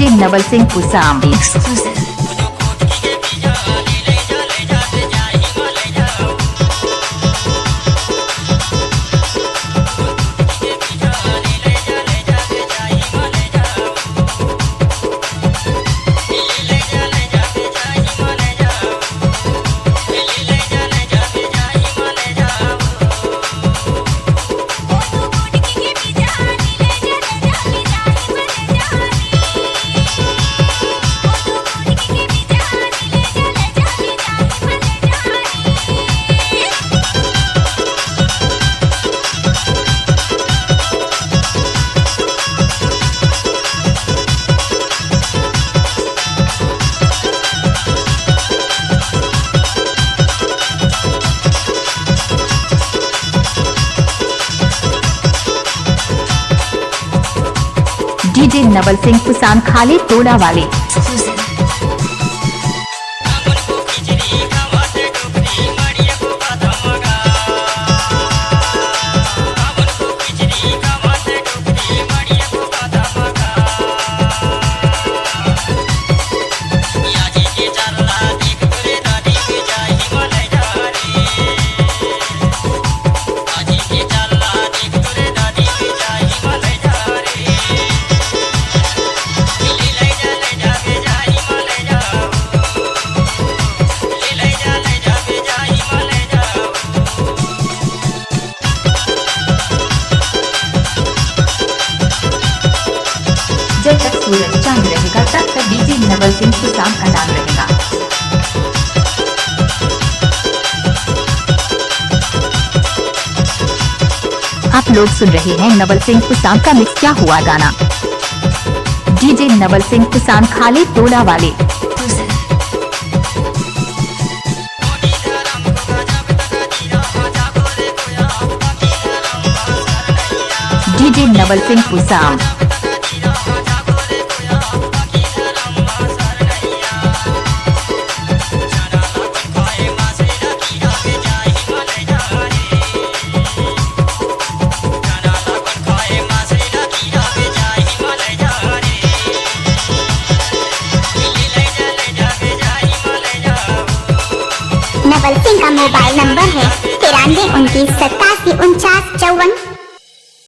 DJ नवल Singh Pusam. DJ नवल सिंह पुसाम खाली टोला वाले। जब तक सूरज चांद रहेगा तब तक डीजे नवल सिंह पुसाम का नाम रहेगा। आप लोग सुन रहे हैं नवल सिंह पुसाम का मिक्स क्या हुआ गाना। डीजे नवल सिंह पुसाम खाली टोला वाले। डीजे नवल सिंह पुसाम। नवल सिंह का मोबाइल नंबर है 93 29 87 49 54।